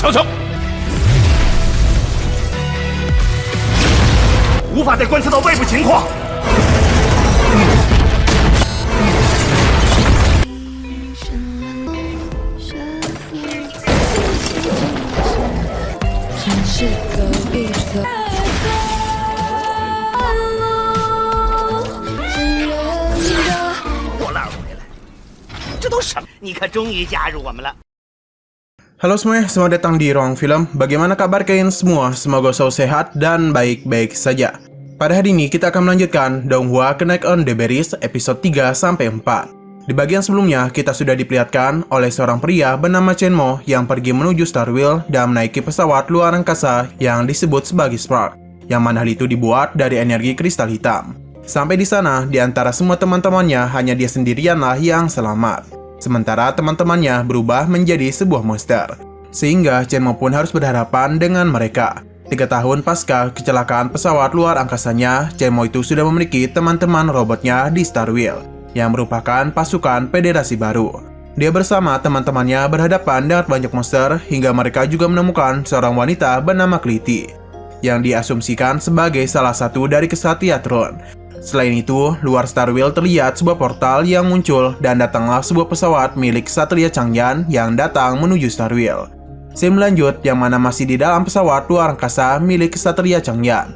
瞧瞧，无法再观测到外部情况。破烂回来，这都什么？你可终于加入我们了。 Halo semuanya, selamat datang di Ruang Film. Bagaimana kabar kalian semua? Semoga selalu sehat dan baik-baik saja. Pada hari ini kita akan melanjutkan Donghua Connect on the Berries episode 3-4. Di bagian sebelumnya, kita sudah diperlihatkan oleh seorang pria bernama Chen Mo yang pergi menuju Star Wheel dan menaiki pesawat luar angkasa yang disebut sebagai Spark, yang mana hal itu dibuat dari energi kristal hitam. Sampai di sana, di antara semua teman-temannya, hanya dia sendirianlah yang selamat. Sementara teman-temannya berubah menjadi sebuah monster. Sehingga Chen Mo pun harus berhadapan dengan mereka. 3 tahun pasca kecelakaan pesawat luar angkasanya, Chen Mo itu sudah memiliki teman-teman robotnya di Star Wheel, yang merupakan pasukan federasi baru. Dia bersama teman-temannya berhadapan dengan banyak monster, hingga mereka juga menemukan seorang wanita bernama Cliti, yang diasumsikan sebagai salah satu dari kesatria Tron. Selain itu, luar Star Wheel terlihat sebuah portal yang muncul dan datanglah sebuah pesawat milik Satria Changyan yang datang menuju Star Wheel. Scene lanjut yang mana masih di dalam pesawat luar angkasa milik Satria Changyan.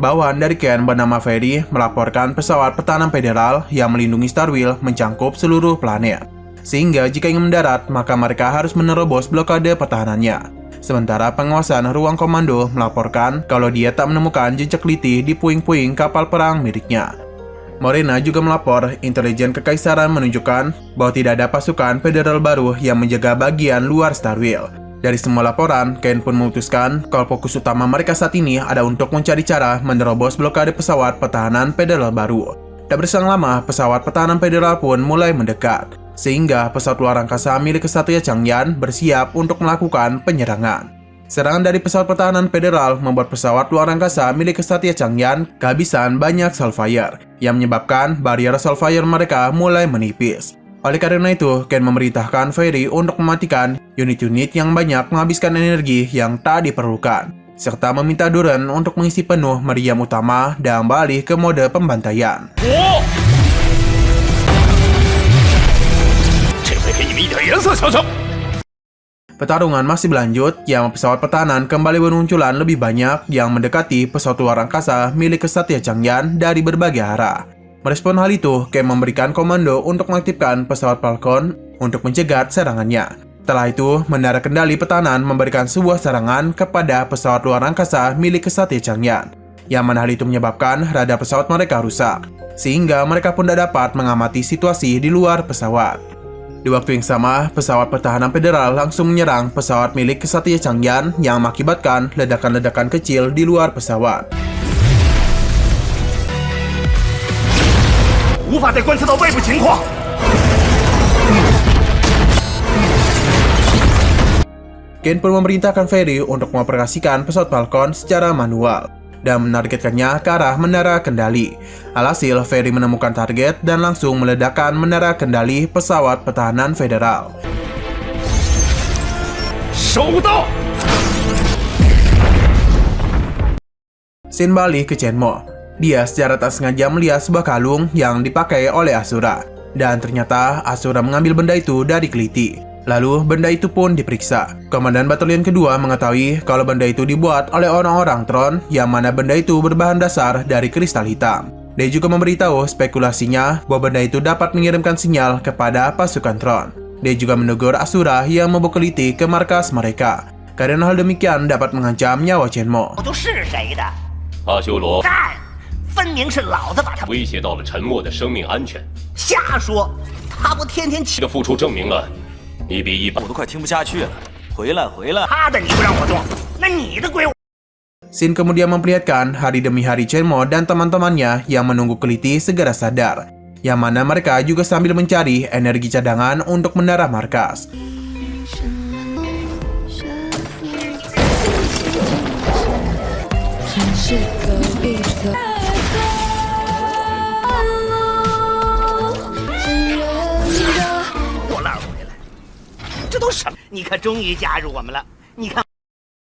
Bawahan dari Ken bernama Ferry melaporkan pesawat pertahanan federal yang melindungi Star Wheel mencangkup seluruh planet. Sehingga jika ingin mendarat, maka mereka harus menerobos blokade pertahanannya. Sementara penguasaan ruang komando melaporkan kalau dia tak menemukan jejak Cliti di puing-puing kapal perang miliknya. Morena juga melapor intelijen kekaisaran menunjukkan bahwa tidak ada pasukan federal baru yang menjaga bagian luar Star Wheel. Dari semua laporan, Ken pun memutuskan kalau fokus utama mereka saat ini ada untuk mencari cara menerobos blokade pesawat pertahanan federal baru. Tak berselang lama, pesawat pertahanan federal pun mulai mendekat. Sehingga pesawat luar angkasa milik Kesatria Changyan bersiap untuk melakukan penyerangan. Serangan dari pesawat pertahanan federal membuat pesawat luar angkasa milik Kesatria Changyan kehabisan banyak Soulfire, yang menyebabkan barrier Soulfire mereka mulai menipis. Oleh karena itu, Ken memerintahkan Ferry untuk mematikan unit-unit yang banyak menghabiskan energi yang tak diperlukan, serta meminta Duren untuk mengisi penuh meriam utama dan beralih ke mode pembantaian. Pertarungan masih berlanjut, yang pesawat pertahanan kembali bermunculan lebih banyak yang mendekati pesawat luar angkasa milik Kesatria Changyan dari berbagai arah. Merespon hal itu, Ken memberikan komando untuk mengaktifkan pesawat Falcon untuk mencegat serangannya. Setelah itu, menara kendali pertahanan memberikan sebuah serangan kepada pesawat luar angkasa milik Kesatria Changyan, yang mana hal itu menyebabkan radar pesawat mereka rusak, sehingga mereka pun tidak dapat mengamati situasi di luar pesawat. Di waktu yang sama, pesawat pertahanan federal langsung menyerang pesawat milik Kesatria Changyan yang mengakibatkan ledakan-ledakan kecil di luar pesawat. Ken pun memerintahkan Ferry untuk mengoperasikan pesawat Falcon secara manual dan menargetkannya ke arah menara kendali. Alhasil, Ferry menemukan target dan langsung meledakkan menara kendali pesawat pertahanan federal. Scene balik ke Chen Mo. Dia secara tak sengaja melihat sebuah kalung yang dipakai oleh Asura, dan ternyata Asura mengambil benda itu dari Cliti. Lalu benda itu pun diperiksa. Komandan Batalion kedua mengetahui kalau benda itu dibuat oleh orang-orang Tron, yang mana benda itu berbahan dasar dari kristal hitam. Dia juga memberitahu spekulasinya bahwa benda itu dapat mengirimkan sinyal kepada pasukan Tron. Dia juga menegur Asura yang membawa Cliti ke markas mereka, karena hal demikian dapat mengancam nyawa Chen Mo. 阿修罗， 分明是老子把他 威胁到了沉默的生命安全。 瞎说，他不天天你的付出证明了你比一般。我都快听不下去了，回来回来！ 他的你不让我动，那你的归我。 Scene kemudian memperlihatkan hari demi hari Chen Mo dan teman-temannya yang menunggu Cliti segera sadar, yang mana mereka juga sambil mencari energi cadangan untuk mendarah markas.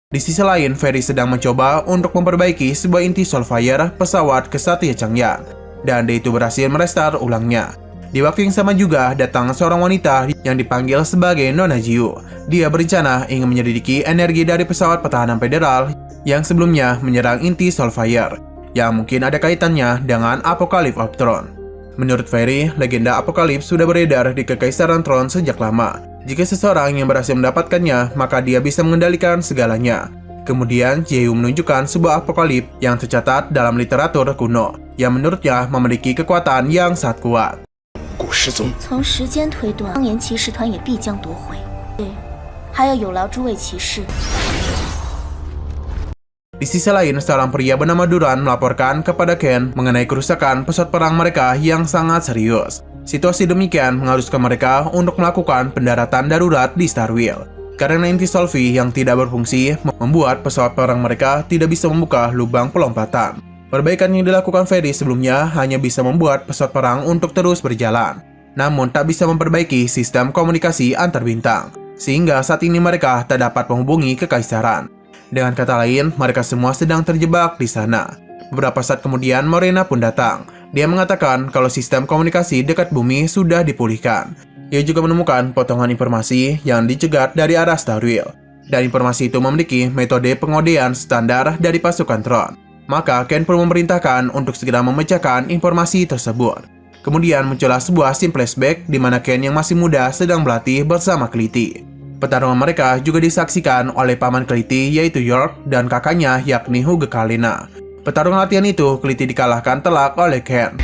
Di sisi lain, Ferry sedang mencoba untuk memperbaiki sebuah inti Soulfire pesawat Ksatria Chang'an, dan dia itu berhasil merestart ulangnya. Di waktu yang sama juga datang seorang wanita yang dipanggil sebagai Nona Jiu. Dia berencana ingin menyelidiki energi dari pesawat pertahanan federal yang sebelumnya menyerang inti Soulfire, yang mungkin ada kaitannya dengan Apocalypse of Throne. Menurut Ferry, legenda Apocalypse sudah beredar di Kekaisaran Throne sejak lama. Jika seseorang yang berhasil mendapatkannya, maka dia bisa mengendalikan segalanya. Kemudian, Jiu menunjukkan sebuah Apocalypse yang tercatat dalam literatur kuno, yang menurutnya memiliki kekuatan yang sangat kuat. 古失踪， 从时间推断，当年骑士团也必将夺回。对，还要有劳诸位骑士。 Di sisi lain, seorang pria bernama Duran melaporkan kepada Ken mengenai kerusakan pesawat perang mereka yang sangat serius. Situasi demikian mengharuskan mereka untuk melakukan pendaratan darurat di Starwheel. Karena inti Solvi yang tidak berfungsi membuat pesawat perang mereka tidak bisa membuka lubang pelompatan. Perbaikan yang dilakukan Ferry sebelumnya hanya bisa membuat pesawat perang untuk terus berjalan, namun tak bisa memperbaiki sistem komunikasi antar bintang, sehingga saat ini mereka tak dapat menghubungi Kekaisaran. Dengan kata lain, mereka semua sedang terjebak di sana. Beberapa saat kemudian, Morena pun datang. Dia mengatakan kalau sistem komunikasi dekat bumi sudah dipulihkan. Ia juga menemukan potongan informasi yang dicegat dari arah Starwheel, dan informasi itu memiliki metode pengodean standar dari pasukan Tron. Maka Ken pun memerintahkan untuk segera memecahkan informasi tersebut. Kemudian muncullah sebuah scene flashback di mana Ken yang masih muda sedang berlatih bersama Kliti. Pertarungan mereka juga disaksikan oleh paman Kliti yaitu York dan kakaknya yakni Hugo Kalina. Pertarungan latihan itu Kliti dikalahkan telak oleh Ken.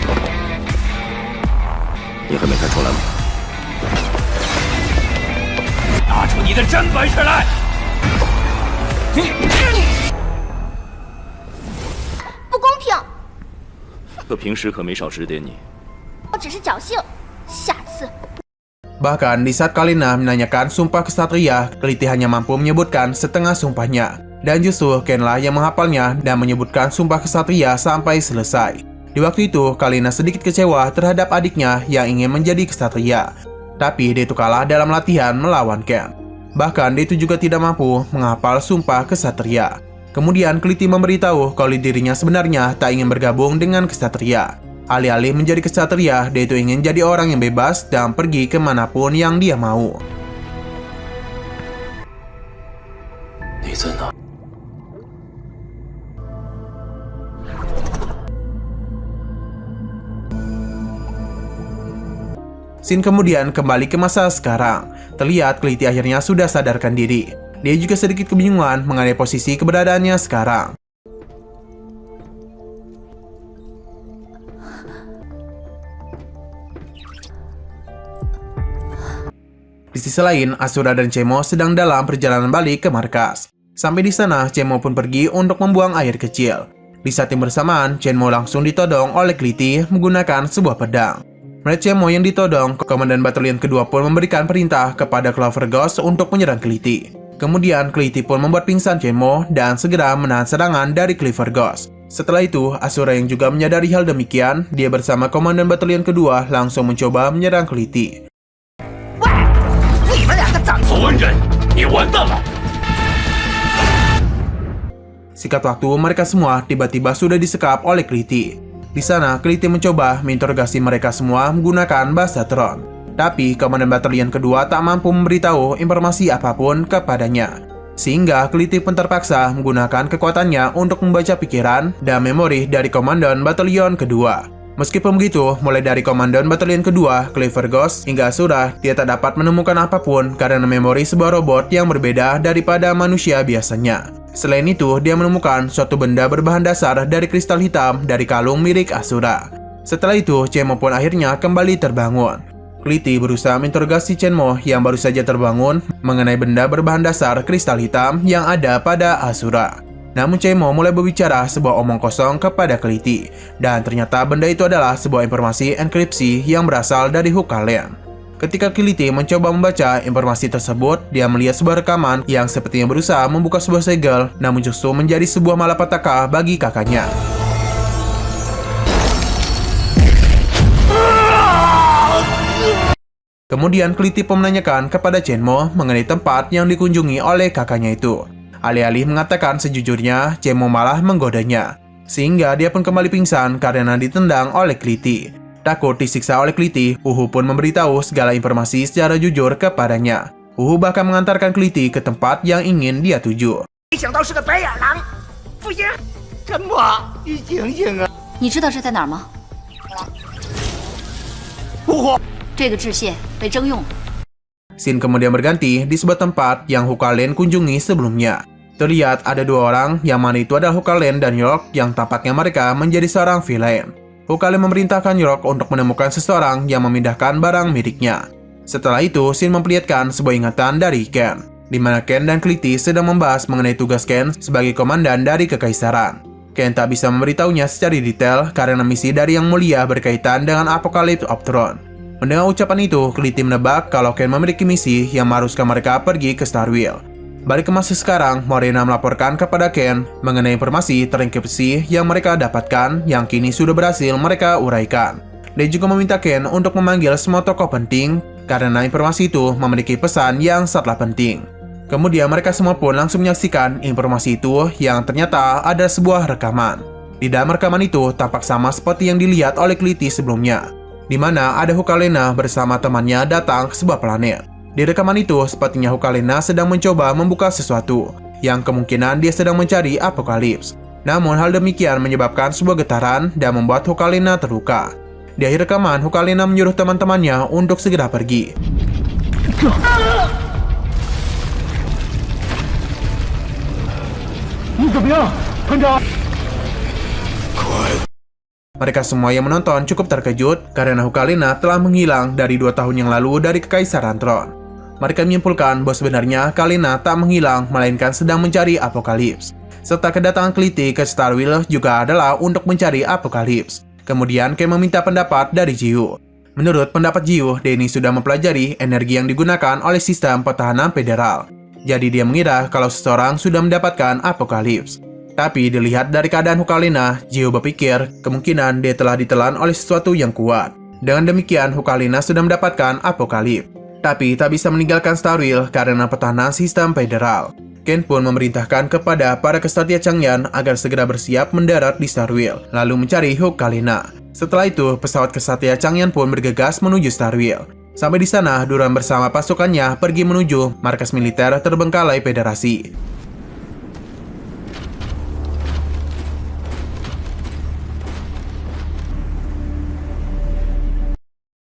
你还没看出来吗？拿出你的真本事来！ 不公平！ 可平时可没少指点你。 我只是侥幸，下次。 Bahkan di saat Kalina menanyakan sumpah kesatria, Kliti hanya mampu menyebutkan setengah sumpahnya. Dan justru Kenlah yang menghafalnya dan menyebutkan sumpah kesatria sampai selesai. Di waktu itu, Kalina sedikit kecewa terhadap adiknya yang ingin menjadi kesatria. Tapi dia itu kalah dalam latihan melawan Ken. Bahkan dia itu juga tidak mampu menghafal sumpah kesatria. Kemudian Kliti memberitahu kalau dirinya sebenarnya tak ingin bergabung dengan kesatria. Alih-alih menjadi kesatria, dia itu ingin jadi orang yang bebas dan pergi kemanapun yang dia mau. 你在哪？ Scene kemudian kembali ke masa sekarang. Terlihat Kliti akhirnya sudah sadarkan diri. Dia juga sedikit kebingungan mengenai posisi keberadaannya sekarang. Di sisi lain, Asura dan Chemo sedang dalam perjalanan balik ke markas. Sampai di sana, Chemo pun pergi untuk membuang air kecil. Di saat yang bersamaan, Chemo langsung ditodong oleh Kliti menggunakan sebuah pedang. Melihat Chemo yang ditodong, Komandan Batalion kedua pun memberikan perintah kepada Clover Ghost untuk menyerang Kliti. Kemudian, Kliti pun membuat pingsan Chemo dan segera menahan serangan dari Clover Ghost. Setelah itu, Asura yang juga menyadari hal demikian, dia bersama Komandan Batalion kedua langsung mencoba menyerang Kliti. 你们两个长 索恩人，你完蛋了！ Singkat waktu, mereka semua tiba-tiba sudah disekap oleh Kliti. Di sana, Kliti mencoba menginterogasi mereka semua menggunakan bahasa Tron. Tapi, Komandan Batalion kedua tak mampu memberitahu informasi apapun kepadanya. Sehingga Kliti pun terpaksa menggunakan kekuatannya untuk membaca pikiran dan memori dari Komandan Batalion kedua. Meskipun begitu, mulai dari Komandan Batalion kedua, Clover Ghost, hingga Asura, dia tak dapat menemukan apapun karena memori sebuah robot yang berbeda daripada manusia biasanya. Selain itu, dia menemukan suatu benda berbahan dasar dari kristal hitam dari kalung milik Asura. Setelah itu, Chemo pun akhirnya kembali terbangun. Kliti berusaha menginterogasi Chemo yang baru saja terbangun mengenai benda berbahan dasar kristal hitam yang ada pada Asura. Namun Chemo mulai berbicara sebuah omong kosong kepada Kliti, dan ternyata benda itu adalah sebuah informasi enkripsi yang berasal dari Hook Kalian. Ketika Kliti mencoba membaca informasi tersebut, dia melihat sebuah rekaman yang sepertinya berusaha membuka sebuah segel, namun justru menjadi sebuah malapetaka bagi kakaknya. Kemudian Kliti pun menanyakan kepada Chemo mengenai tempat yang dikunjungi oleh kakaknya itu. Alih-alih mengatakan sejujurnya, Cemo malah menggodanya. Sehingga dia pun kembali pingsan karena ditendang oleh Kliti. Takut disiksa oleh Kliti, Huhu pun memberitahu segala informasi secara jujur kepadanya. Huhu bahkan mengantarkan Kliti ke tempat yang ingin dia tuju. 没想到是个白眼狼，不行，陈默，你醒醒啊！ 你知道这在哪儿吗？ 这个致谢被征用了。 Scene kemudian berganti di sebuah tempat yang Hukalen kunjungi sebelumnya. Terlihat ada dua orang, yang mana itu adalah Hukalen dan York, yang tampaknya mereka menjadi seorang villain. Hukalen memerintahkan York untuk menemukan seseorang yang memindahkan barang miliknya. Setelah itu, Scene memperlihatkan sebuah ingatan dari Ken, di mana Ken dan Kliti sedang membahas mengenai tugas Ken sebagai komandan dari Kekaisaran. Ken tak bisa memberitahunya secara detail karena misi dari Yang Mulia berkaitan dengan Apocalypse of Throne. Mendengar ucapan itu, Kliti menebak kalau Ken memiliki misi yang mengharuskan mereka pergi ke Starwheel. Balik ke masa sekarang, Morena melaporkan kepada Ken mengenai informasi terenkripsi yang mereka dapatkan yang kini sudah berhasil mereka uraikan. Dia juga meminta Ken untuk memanggil semua tokoh penting karena informasi itu memiliki pesan yang sangatlah penting. Kemudian mereka semua pun langsung menyaksikan informasi itu yang ternyata ada sebuah rekaman. Di dalam rekaman itu tampak sama seperti yang dilihat oleh Kliti sebelumnya, di mana ada Hukalena bersama temannya datang ke sebuah planet. Di rekaman itu, sepertinya Hukalena sedang mencoba membuka sesuatu, yang kemungkinan dia sedang mencari Apokalips. Namun hal demikian menyebabkan sebuah getaran dan membuat Hukalena terluka. Di akhir rekaman, Hukalena menyuruh teman-temannya untuk segera pergi. Mereka semua yang menonton cukup terkejut karena Hukalena telah menghilang dari 2 tahun yang lalu dari Kekaisaran Tron. Mereka menyimpulkan bahwa sebenarnya Kalena tak menghilang melainkan sedang mencari Apokalips. Serta kedatangan Kliti ke Starwheel juga adalah untuk mencari Apokalips. Kemudian Ken meminta pendapat dari Jiu. Menurut pendapat Jiu, Denny sudah mempelajari energi yang digunakan oleh sistem pertahanan federal. Jadi dia mengira kalau seseorang sudah mendapatkan Apokalips. Tapi dilihat dari keadaan Hukalena, Jiu berpikir kemungkinan dia telah ditelan oleh sesuatu yang kuat. Dengan demikian, Hukalena sudah mendapatkan Apokalips, tapi tak bisa meninggalkan Starwheel karena pertahanan sistem federal. Ken pun memerintahkan kepada para kesatria Chang'an agar segera bersiap mendarat di Starwheel, lalu mencari Hukalena. Setelah itu, pesawat kesatria Chang'an pun bergegas menuju Starwheel. Sampai di sana, Duran bersama pasukannya pergi menuju markas militer terbengkalai Federasi.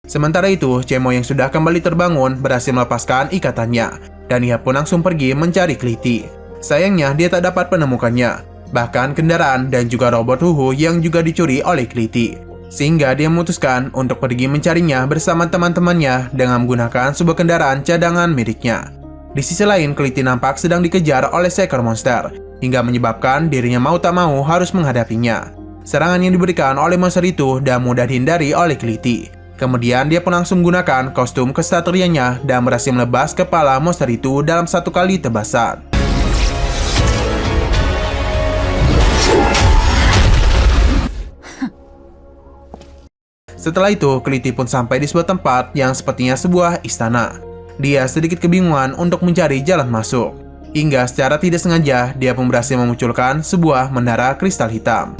Sementara itu, Cemo yang sudah kembali terbangun berhasil melepaskan ikatannya, dan ia pun langsung pergi mencari Kliti. Sayangnya, dia tak dapat menemukannya, bahkan kendaraan dan juga robot Huhu yang juga dicuri oleh Kliti. Sehingga dia memutuskan untuk pergi mencarinya bersama teman-temannya dengan menggunakan sebuah kendaraan cadangan miliknya. Di sisi lain, Kliti nampak sedang dikejar oleh seekor monster, hingga menyebabkan dirinya mau tak mau harus menghadapinya. Serangan yang diberikan oleh monster itu dan mudah dihindari oleh Kliti. Kemudian dia pun langsung menggunakan kostum kesatrianya dan berhasil melebas kepala monster itu dalam satu kali tebasan. Setelah itu, Kliti pun sampai di sebuah tempat yang sepertinya sebuah istana. Dia sedikit kebingungan untuk mencari jalan masuk. Hingga secara tidak sengaja, dia pun berhasil memunculkan sebuah menara kristal hitam.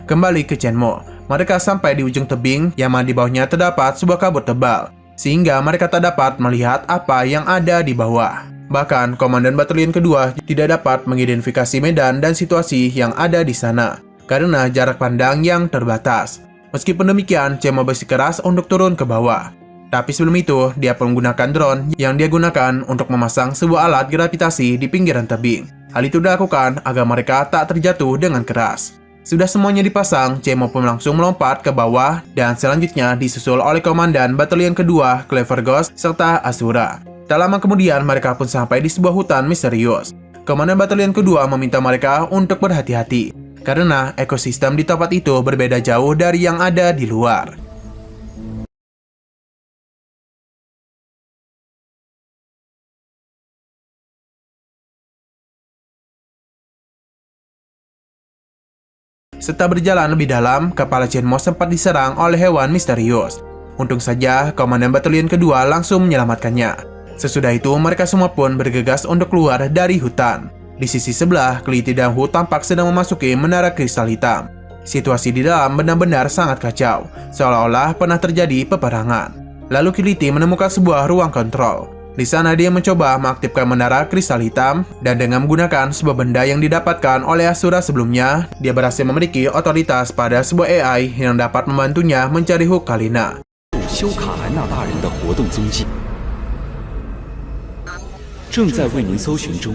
Kembali ke Chenmo, mereka sampai di ujung tebing yang mana di bawahnya terdapat sebuah kabut tebal, sehingga mereka tak dapat melihat apa yang ada di bawah. Bahkan, Komandan Batalion kedua tidak dapat mengidentifikasi medan dan situasi yang ada di sana, karena jarak pandang yang terbatas. Meskipun demikian, Chenmo bersikeras untuk turun ke bawah. Tapi sebelum itu, dia pun menggunakan drone yang dia gunakan untuk memasang sebuah alat gravitasi di pinggiran tebing. Hal itu dilakukan agar mereka tak terjatuh dengan keras. Sudah semuanya dipasang, Chenmo pun langsung melompat ke bawah dan selanjutnya disusul oleh Komandan Batalion kedua, Clever Ghost, serta Asura. Tak lama kemudian mereka pun sampai di sebuah hutan misterius. Komandan Batalion kedua meminta mereka untuk berhati-hati, karena ekosistem di tempat itu berbeda jauh dari yang ada di luar. Setelah berjalan lebih dalam, kepala Chenmo sempat diserang oleh hewan misterius. Untung saja komandan batalion kedua langsung menyelamatkannya. Sesudah itu mereka semua pun bergegas untuk keluar dari hutan. Di sisi sebelah, Keliti dan Hu tampak sedang memasuki menara kristal hitam. Situasi di dalam benar-benar sangat kacau, seolah-olah pernah terjadi peperangan. Lalu Keliti menemukan sebuah ruang kontrol. Di sana dia mencoba mengaktifkan menara kristal hitam, dan dengan menggunakan sebuah benda yang didapatkan oleh Asura sebelumnya, dia berhasil memiliki otoritas pada sebuah AI yang dapat membantunya mencari Hukalina. 修卡兰纳大人的活动踪迹，正在为您搜寻中。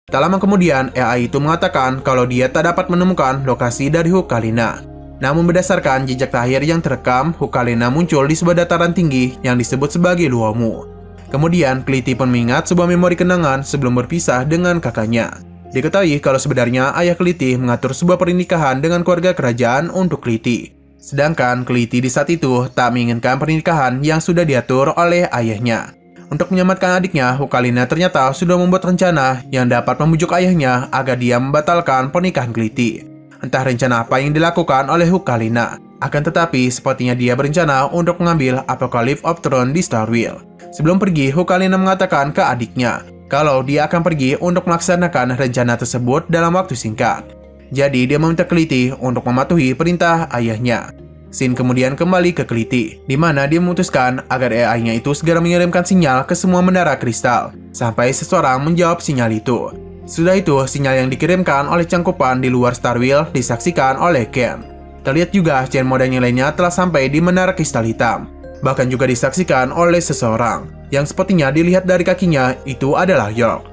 Tak lama kemudian, AI itu mengatakan kalau dia tak dapat menemukan lokasi dari Hukalina. Namun berdasarkan jejak terakhir yang terekam, Hukalina muncul di sebuah dataran tinggi yang disebut sebagai Luomu. Kemudian, Keliti pun mengingat sebuah memori kenangan sebelum berpisah dengan kakaknya. Diketahui kalau sebenarnya ayah Keliti mengatur sebuah pernikahan dengan keluarga kerajaan untuk Keliti. Sedangkan Keliti di saat itu tak menginginkan pernikahan yang sudah diatur oleh ayahnya. Untuk menyelamatkan adiknya, Hukalina ternyata sudah membuat rencana yang dapat membujuk ayahnya agar dia membatalkan pernikahan Keliti. Entah rencana apa yang dilakukan oleh Hukalina. Akan tetapi, sepertinya dia berencana untuk mengambil Apocalypse of Throne di Starwheel. Sebelum pergi, Hukalina mengatakan ke adiknya kalau dia akan pergi untuk melaksanakan rencana tersebut dalam waktu singkat. Jadi, dia meminta Keliti untuk mematuhi perintah ayahnya. Sin kemudian kembali ke Keliti, di mana dia memutuskan agar AI-nya itu segera mengirimkan sinyal ke semua menara kristal, sampai seseorang menjawab sinyal itu. Sudah itu, sinyal yang dikirimkan oleh cangkupan di luar Starwheel disaksikan oleh Ken. Terlihat juga Shenmue dan yang lainnya telah sampai di menara kristal hitam. Bahkan juga disaksikan oleh seseorang, yang sepertinya dilihat dari kakinya itu adalah York.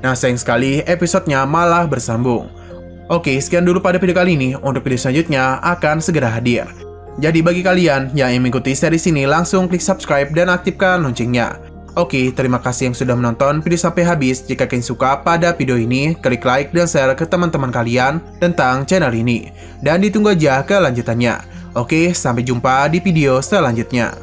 Nah, sayang sekali episodenya malah bersambung. Oke, sekian dulu pada video kali ini. Untuk video selanjutnya akan segera hadir. Jadi bagi kalian yang ingin mengikuti series ini, langsung klik subscribe dan aktifkan loncengnya. Oke, terima kasih yang sudah menonton video sampai habis. Jika kalian suka pada video ini, klik like dan share ke teman-teman kalian tentang channel ini. Dan ditunggu aja kelanjutannya. Oke, sampai jumpa di video selanjutnya.